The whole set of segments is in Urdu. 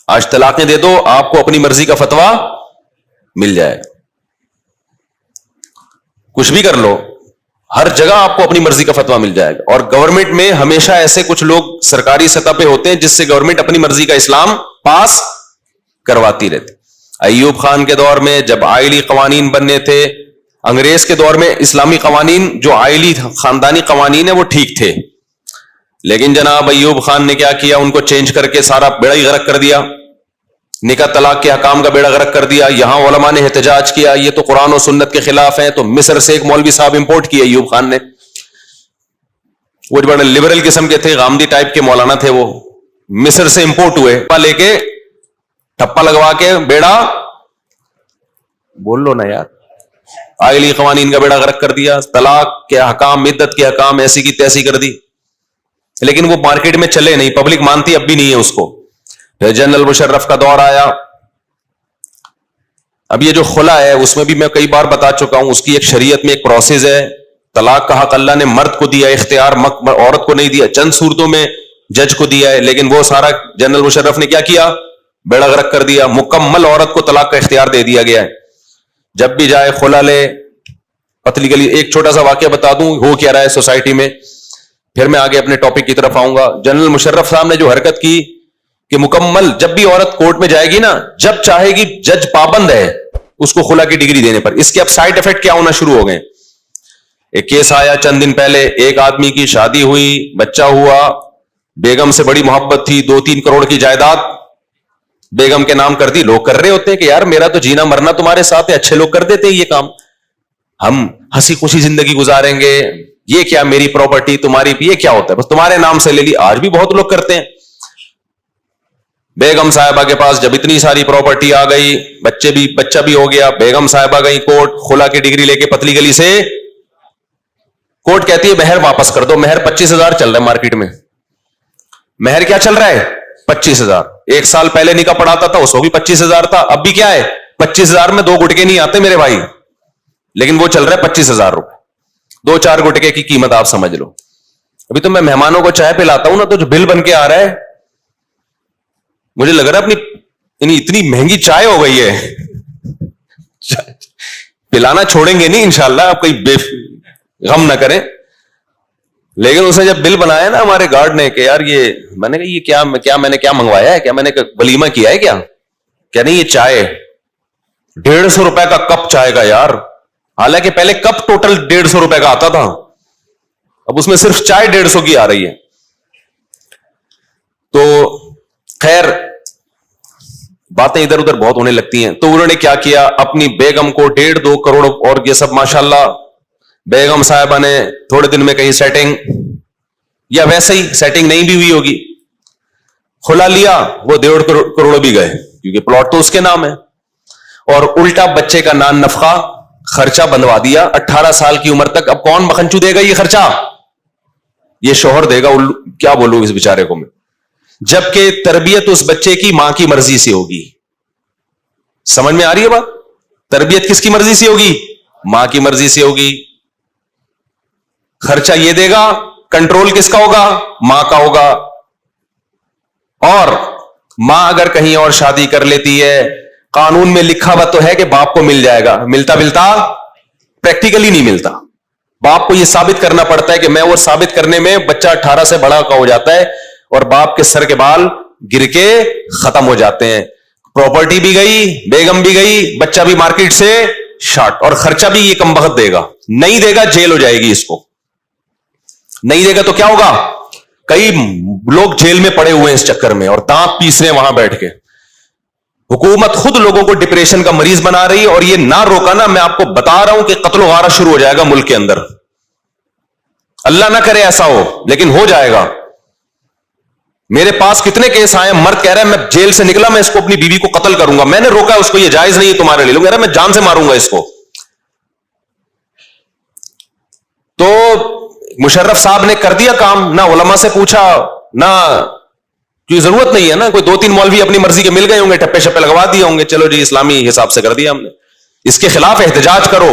آج طلاقیں دے دو, آپ کو اپنی مرضی کا فتویٰ مل جائے گا. کچھ بھی کر لو, ہر جگہ آپ کو اپنی مرضی کا فتویٰ مل جائے گا. اور گورنمنٹ میں ہمیشہ ایسے کچھ لوگ سرکاری سطح پہ ہوتے ہیں جس سے گورنمنٹ اپنی مرضی کا اسلام پاس کرواتی رہتی. ایوب خان کے دور میں جب آئلی قوانین بننے تھے, انگریز کے دور میں اسلامی قوانین جو آئلی خاندانی قوانین ہیں وہ ٹھیک تھے, لیکن جناب ایوب خان نے کیا کیا, ان کو چینج کر کے سارا بیڑا ہی غرق کر دیا, نکاح طلاق کے حکام کا بیڑا غرق کر دیا. یہاں علماء نے احتجاج کیا یہ تو قرآن و سنت کے خلاف ہیں, تو مصر سے ایک مولوی صاحب امپورٹ کیے ایوب خان نے, وہ بڑے لبرل قسم کے تھے, غامدی ٹائپ کے مولانا تھے, وہ مصر سے امپورٹ ہوئے, لے کے ٹھپا لگوا کے بیڑا, بول لو نا یار, آئلی قوانین کا بیڑا غرق کر دیا, طلاق کے حکام, عدت کے حکام ایسی کی تیسی کر دی. لیکن وہ مارکیٹ میں چلے نہیں, پبلک مانتی اب بھی نہیں ہے اس کو. جنرل مشرف کا دور آیا, اب یہ جو خلا ہے اس میں بھی میں کئی بار بتا چکا ہوں, اس کی ایک شریعت میں ایک پروسیس ہے. طلاق کا حق اللہ نے مرد کو دیا اختیار, عورت کو نہیں دیا. چند صورتوں میں جج کو دیا ہے, لیکن وہ سارا جنرل مشرف نے کیا کیا, بیڑا غرق کر دیا. مکمل عورت کو طلاق کا اختیار دے دیا گیا ہے. جب بھی جائے خلا لے, پتلی گلی. ایک چھوٹا سا واقعہ بتا دوں ہو کیا رہا ہے سوسائٹی میں, پھر میں آگے اپنے ٹاپک کی طرف آؤں گا. جنرل مشرف صاحب نے جو حرکت کی کہ مکمل جب بھی عورت کورٹ میں جائے گی نا, جب چاہے گی جج پابند ہے اس کو خلا کی ڈگری دینے پر. اس کے اب سائڈ افیکٹ کیا ہونا شروع ہو گئے. ایک کیس آیا چند دن پہلے, ایک آدمی کی شادی ہوئی, بچہ ہوا, بیگم سے بڑی محبت تھی, 2-3 کروڑ کی جائیداد بیگم کے نام کر دی. لوگ کر رہے ہوتے ہیں کہ یار میرا تو جینا مرنا تمہارے ساتھ ہے, اچھے لوگ کر دیتے ہیں یہ کام, ہم ہنسی خوشی زندگی گزاریں گے, یہ کیا میری پراپرٹی تمہاری, یہ کیا ہوتا ہے بس تمہارے نام سے لے لی. آج بھی بہت لوگ کرتے ہیں. بیگم صاحبہ کے پاس جب اتنی ساری پراپرٹی آ گئی, بچہ بھی ہو گیا, بیگم صاحبہ گئی کورٹ, خلا کی ڈگری لے کے پتلی گلی سے. کورٹ کہتی ہے مہر واپس کر دو. مہر 25,000 چل رہا ہے مارکیٹ میں. مہر کیا چل رہا ہے 25,000. 1 سال پہلے نکاح پڑھاتا تھا اس کو بھی 25,000 تھا, اب بھی کیا ہے 25,000 میں 2 گٹکے نہیں آتے میرے بھائی, لیکن وہ چل رہا ہے 25,000 روپے. 2-4 گٹکے کی قیمت آپ سمجھ لو. ابھی تو میں مہمانوں کو چائے پلاتا ہوں نا, تو جو بل بن کے آ رہا ہے مجھے لگ رہا ہے اپنی اتنی مہنگی چائے ہو گئی ہے, پلانا چھوڑیں گے نہیں انشاءاللہ, آپ کوئی غم نہ کریں. لیکن اسے جب بل بنایا نا ہمارے گارڈ نے کہ یار یہ, میں نے کہا یہ کیا میں نے کیا منگوایا ہے, کیا میں نے ولیمہ کیا ہے کیا نہیں, یہ چائے 150 روپے کا کپ چائے کا یار. حالانکہ پہلے کپ ٹوٹل 150 روپے کا آتا تھا, اب اس میں صرف چائے 150 کی آ رہی ہے. تو خیر باتیں ادھر ادھر بہت ہونے لگتی ہیں. تو انہوں نے کیا کیا, اپنی بیگم کو 1.5-2 کروڑ اور یہ سب ماشاءاللہ, بیگم صاحبہ نے تھوڑے دن میں کہیں سیٹنگ, یا ویسے ہی سیٹنگ نہیں بھی ہوئی ہوگی, کھلا لیا, وہ 1.5 کروڑ بھی گئے کیونکہ پلاٹ تو اس کے نام ہے. اور الٹا بچے کا نان نفقہ خرچہ بندوا دیا 18 سال کی عمر تک. اب کون مکھنچو دے گا یہ خرچہ, یہ شوہر دے گا. کیا بولوں اس بیچارے کو میں, جبکہ تربیت اس بچے کی ماں کی مرضی سے ہوگی. سمجھ میں آ رہی ہے بات, تربیت کس کی مرضی سے ہوگی, ماں کی مرضی سے ہوگی. خرچہ یہ دے گا, کنٹرول کس کا ہوگا, ماں کا ہوگا. اور ماں اگر کہیں اور شادی کر لیتی ہے, قانون میں لکھا ہوا تو ہے کہ باپ کو مل جائے گا, ملتا پریکٹیکلی نہیں ملتا. باپ کو یہ ثابت کرنا پڑتا ہے کہ میں, وہ ثابت کرنے میں بچہ 18 سے بڑا کا ہو جاتا ہے, اور باپ کے سر کے بال گر کے ختم ہو جاتے ہیں. پراپرٹی بھی گئی, بیگم بھی گئی, بچہ بھی مارکیٹ سے شارٹ, اور خرچہ بھی یہ کم بخت دے گا. نہیں دے گا جیل ہو جائے گی اس کو, نہیں دے گا تو کیا ہوگا. کئی لوگ جیل میں پڑے ہوئے ہیں اس چکر میں, اور دانت پیس رہے ہیں وہاں بیٹھ کے. حکومت خود لوگوں کو ڈپریشن کا مریض بنا رہی ہے, اور یہ نہ روکا نا, میں آپ کو بتا رہا ہوں کہ قتل و غارت شروع ہو جائے گا ملک کے اندر. اللہ نہ کرے ایسا ہو, لیکن ہو جائے گا. میرے پاس کتنے کیس آئے, مرد کہہ رہا ہے میں جیل سے نکلا, میں اس کو اپنی بیوی کو قتل کروں گا, میں نے روکا اس کو, یہ جائز نہیں ہے تمہارے لیے. لوگ کہہ رہا ہے میں جان سے ماروں گا اس کو. تو مشرف صاحب نے کر دیا کام, نہ علماء سے پوچھا, نہ کوئی ضرورت نہیں ہے نا, کوئی 2-3 مولوی اپنی مرضی کے مل گئے ہوں گے, ٹپے شپے لگوا دیے ہوں گے, چلو جی اسلامی حساب سے کر دیا ہم نے. اس کے خلاف احتجاج کرو.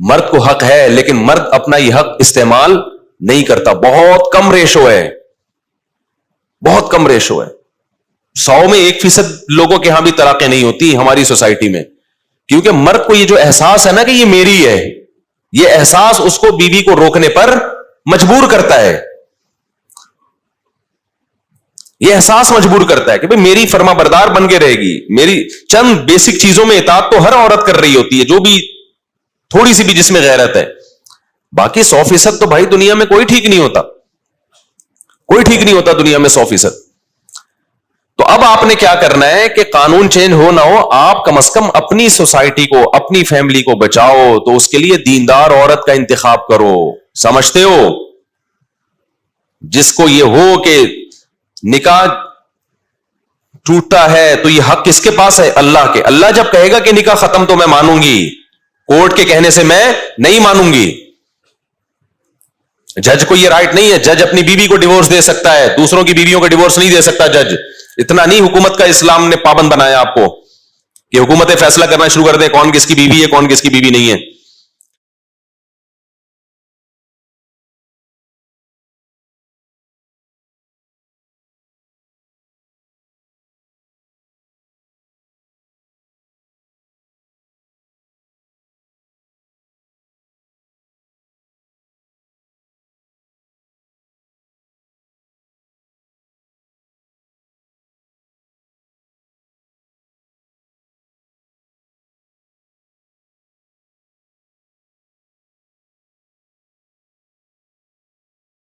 مرد کو حق ہے لیکن مرد اپنا یہ حق استعمال نہیں کرتا. بہت کم ریشو ہے, بہت کم ریشو ہے. 100 میں 1% لوگوں کے ہاں بھی طلاقیں نہیں ہوتی ہماری سوسائٹی میں, کیونکہ مرد کو یہ جو احساس ہے نا کہ یہ میری ہے, یہ احساس اس کو بیوی کو روکنے پر مجبور کرتا ہے. یہ احساس مجبور کرتا ہے کہ بھئی میری فرما بردار بن کے رہے گی. میری چند بیسک چیزوں میں اطاعت تو ہر عورت کر رہی ہوتی ہے, جو بھی تھوڑی سی بھی جس میں غیرت ہے. باقی 100% تو بھائی دنیا میں کوئی ٹھیک نہیں ہوتا, کوئی ٹھیک نہیں ہوتا دنیا میں 100%. تو اب آپ نے کیا کرنا ہے کہ قانون چینج ہو نہ ہو, آپ کم از کم اپنی سوسائٹی کو, اپنی فیملی کو بچاؤ. تو اس کے لیے دیندار عورت کا انتخاب کرو. سمجھتے ہو, جس کو یہ ہو کہ نکاح ٹوٹتا ہے تو یہ حق کس کے پاس ہے؟ اللہ کے. اللہ جب کہے گا کہ نکاح ختم تو میں مانوں گی, کورٹ کے کہنے سے میں نہیں مانوں گی. جج کو یہ رائٹ نہیں ہے, جج اپنی بیوی کو ڈیورس دے سکتا ہے, دوسروں کی بیویوں کو ڈیورس نہیں دے سکتا جج. اتنا نہیں حکومت کا اسلام نے پابند بنایا آپ کو کہ حکومتیں فیصلہ کرنا شروع کر دیں کون کس کی بیوی ہے کون کس کی بیوی نہیں ہے.